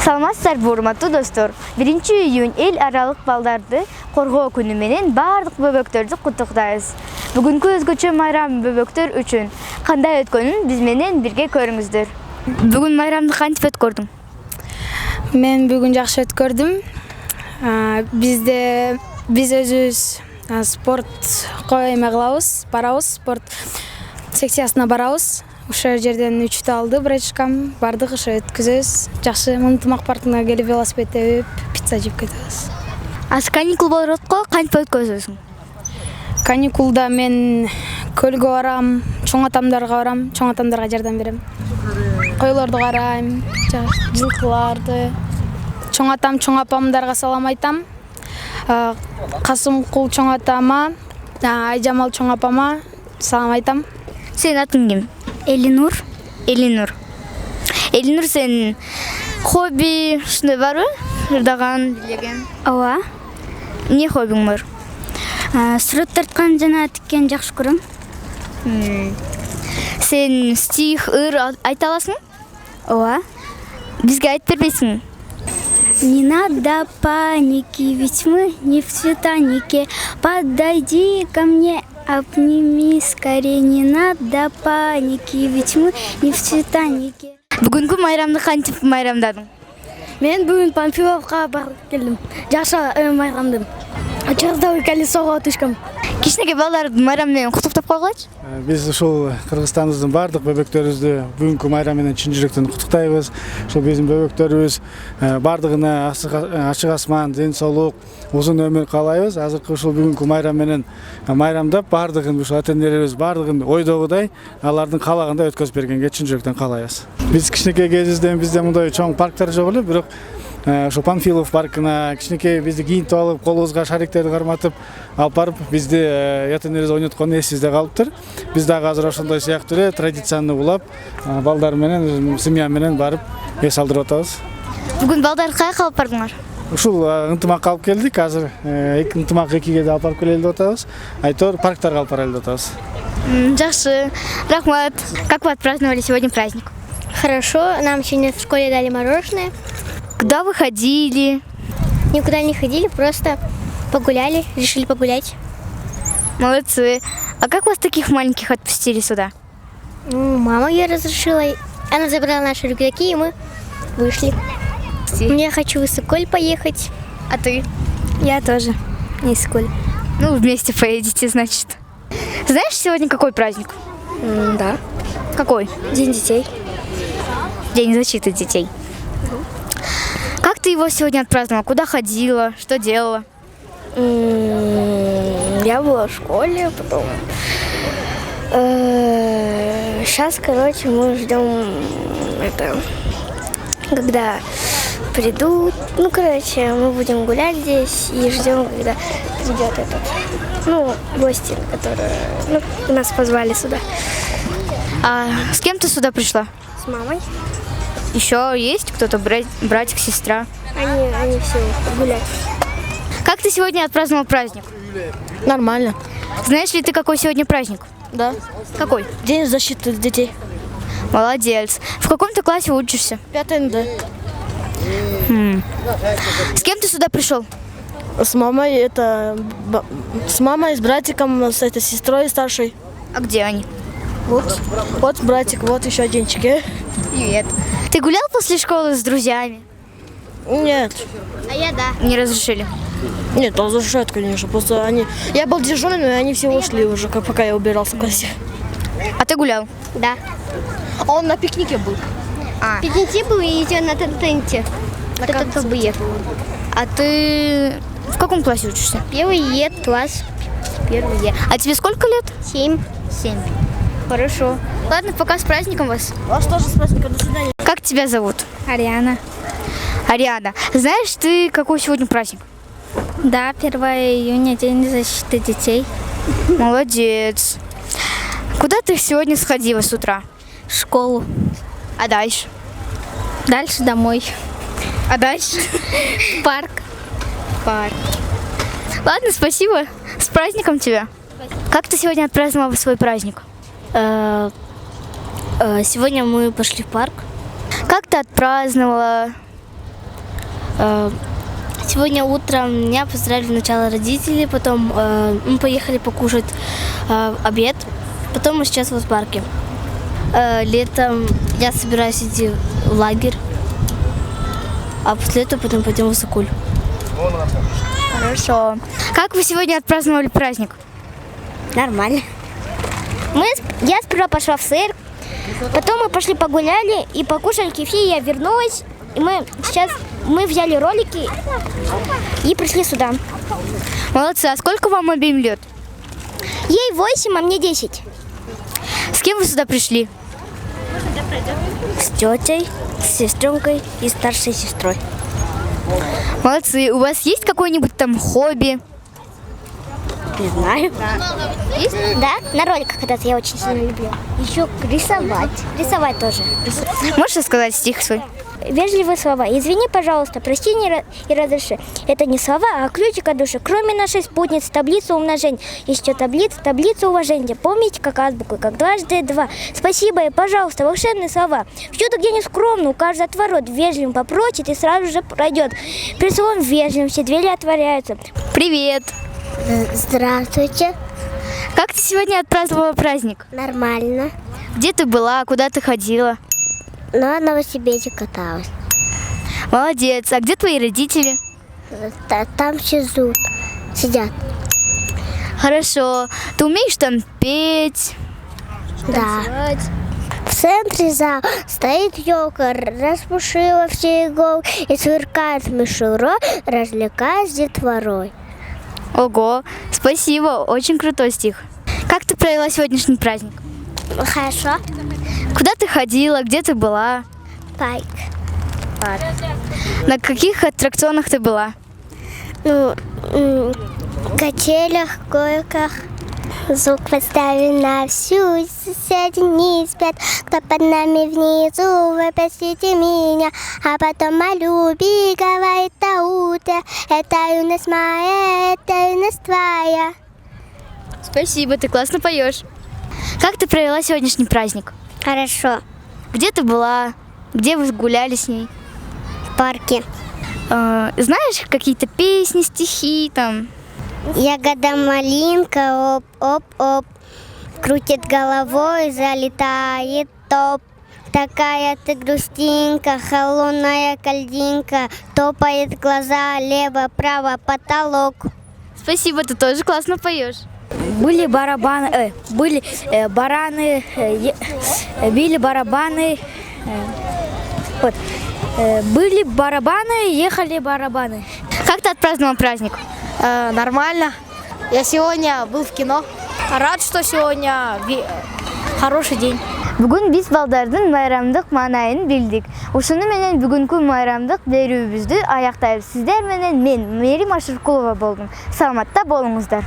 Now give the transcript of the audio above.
Саламатсыздарбы, урматтуу достор. 1-июнь эл аралык балдарды коргоо күнү менен баардык бөбөктөрдү куттуктайбыз. Бүгүнкү өзгөчө майрам бөбөктөр үчүн кандай өткөнүн биз менен бирге көрүңүздөр. Бүгүн майрамды кантип өткөрдүң? Мен бүгүн жакшы өткөрдүм. Биз өзүбүз спортко эме кылабыз, барабыз, спорт секциясына барабыз. Ошол жерден үчтү алды братишкам, бардык ошо өткүзөбүз. Жакшы ынтымак паркына келип велосипед тебип, пицца жеп кетебиз. Каникул болот го, кантип өткөзөсүң? Каникулда мен көлгө барам, чоң атамдарга барам, чоң атамдарга жардам берем. Койлорду карайм, жылкыларды. Чоң атам, чоң апамдарга салам айтам. Касымкул чоң атама, Айжамал чоң апама салам айтам. Сенин атың ким? Элинур. Элинур, сенин хобби ушундай барбы? Ырдаган, билеген? Ооба. Эмне хоббиң бар? Сүрөт тарткан жана тиккен жакшы көрөм. Сен стих, ыр айта аласың? Ооба. Бизге айтып бербейсиңби? Не надо паники, ведь мы не в Титанике. Подойди ко мне, обними скорее. Не надо паники, ведь мы не в Титанике. Бүгүнкү майрамды кантип майрамдадың? Мен бүгүн Панфиловка барып келдим. Жакшы майрамдым. Чырдагы колесого түшкөм. Кичинекей балдарды майрам менен куттуктап койгулачы. Биз ушул Кыргызстаныбыздын бардык бөбөктөрүбүздү бүгүнкү майрам менен чын жүрөктөн куттуктайбыз. Ушул биздин бөбөктөрүбүз бардыгына ачык асман, ден соолук, узун өмүр каалайбыз. Азыркы ушул бүгүнкү майрам менен майрамдап бардыгын ушул ата-энелерибиз бардыгын ойдогудай алардын каалагандай өткөзүп бергенге чын жүрөктөн каалайбыз. Биз кичинекей кезибизде бизде мындай чоң парктар жок эле, бирок ошо Панфилов паркына кичинекей бизди кийинтип алып, колубузга шариктерди карматып алып барып, бизди ата-энебиз ойноткон эсибизде калыптыр. Биз дагы азыр ошондой сыяктуу эле традицияны улап, балдар менен, семья менен барып эс алдырып атабыз. Бүгүн балдарды каяка алып бардыңар? Ушул ынтымакка алып келдик. Азыр ынтымак экиге да алып барып келели деп атабыз. Айтор парктарга алып баралы деп атабыз. Жакшы. Рахмат. Как вы отпраздновали сегодня праздник? Хорошо, нам сегодня в школе дали мороженое. Куда вы ходили? Никуда не ходили, просто погуляли, решили погулять. Молодцы. А как вас таких маленьких отпустили сюда? Мама ее разрешила, она забрала наши рюкзаки, и мы вышли. Я хочу в Иссык-Куль поехать. А ты? Я тоже. Иссык-Куль. Ну, вместе поедете, значит. Знаешь, сегодня какой праздник? Да. Какой? День детей. День защиты детей. Как ты его сегодня отпраздновала? Куда ходила? Что делала? Я была в школе, потом... Сейчас, мы ждем когда придут. Мы будем гулять здесь и ждем, когда придет гости, которые нас позвали сюда. А с кем ты сюда пришла? С мамой. Еще есть кто-то, братик, сестра? Они все гулять. Как ты сегодня отпраздновал праздник? Нормально. Знаешь ли ты, какой сегодня праздник? Да. Какой? День защиты детей. Молодец. В каком ты классе учишься? 5 НД. С кем ты сюда пришел? С мамой, с мамой, с братиком, с этой сестрой старшей. А где они? Вот братик, вот еще оденчик. Привет. Ты гулял после школы с друзьями? Нет. А я да. Не разрешили? Нет, разрешают, конечно. Просто я был дежурным, и они все ушли уже, пока я убирался в классе. А ты гулял? Да. А он на пикнике был. В пикнике был и идет на тенте. А ты в каком классе учишься? Первый Е класс. Первый Е. А тебе сколько лет? 7. 7. Хорошо. Ладно, пока, с праздником вас. Вас тоже с праздником, до свидания. Как тебя зовут? Ариана. Ариана. Знаешь ты, какой сегодня праздник? Да, 1 июня, День защиты детей. Молодец. Куда ты сегодня сходила с утра? В школу. А дальше? Дальше домой. А дальше? Парк. Ладно, спасибо. С праздником тебя. Как ты сегодня отпраздновала свой праздник? Сегодня мы пошли в парк. Как ты отпраздновала? Сегодня утром меня поздравили сначала родители, потом мы поехали покушать обед, потом мы сейчас вот в парке. Летом я собираюсь идти в лагерь, а после этого потом пойдем в Высокуль. Хорошо. Как вы сегодня отпраздновали праздник? Нормально. Я сперва пошла в цирк, потом мы пошли погуляли и покушали кефир, я вернулась. И мы взяли ролики и пришли сюда. Молодцы. А сколько вам обеим лет? Ей 8, а мне 10. С кем вы сюда пришли? С тетей, с сестренкой и старшей сестрой. Молодцы. У вас есть какое-нибудь там хобби? Не знаю. Есть? Да, на роликах когда-то я очень сильно люблю. Еще рисовать. Рисовать тоже. Можешь сказать стих свой? Вежливые слова. Извини, пожалуйста, прости и разреши. Это не слова, а ключик от души. Кроме нашей спутницы, таблица умножения. Еще таблица уважения. Помните, как азбуку, как дважды два. Спасибо и, пожалуйста, волшебные слова. Всюду, где не скромно, укажет отворот. Вежливым попросит и сразу же пройдет. При словом вежливым все двери отворяются. Привет. Здравствуйте. Как ты сегодня отпраздновала праздник? Нормально. Где ты была? Куда ты ходила? На велосипеде каталась. Молодец. А где твои родители? Там сидят. Хорошо. Ты умеешь там петь? Да. В центре зала стоит елка, распушила все иголки и сверкает мишура, развлекаясь детворой. Ого. Спасибо. Очень крутой стих. Как ты провела сегодняшний праздник? Хорошо. Куда ты ходила? Где ты была? Пайк. На каких аттракционах ты была? Качелях, койках. Звук поставим на всю, соседи не спят. Кто под нами внизу, вы простите меня. А потом о любви говорит до утра. Это юность моя, это юность твоя. Спасибо, ты классно поешь. Как ты провела сегодняшний праздник? Хорошо. Где ты была? Где вы гуляли с ней? В парке. Знаешь какие-то песни, стихи там? Ягода малинка, оп-оп-оп. Крутит головой, залетает топ. Такая ты грустинка, холодная кальдинка. Топает глаза, лево-право, потолок. Спасибо, ты тоже классно поешь. Были барабаны, бараны, били барабаны. Были барабаны, ехали барабаны. Как ты отпраздновал праздник? Нормально. Я сегодня был в кино. Рад, что сегодня хороший день. Бүгін биз балдардын майрамдык маанайын билдик. Ушуну менен бүгүнкү майрамдык берүүбүздү аяктайбыз. Сиздер менен мен Мерим Ашыркулова болдум. Саламатта болуңуздар.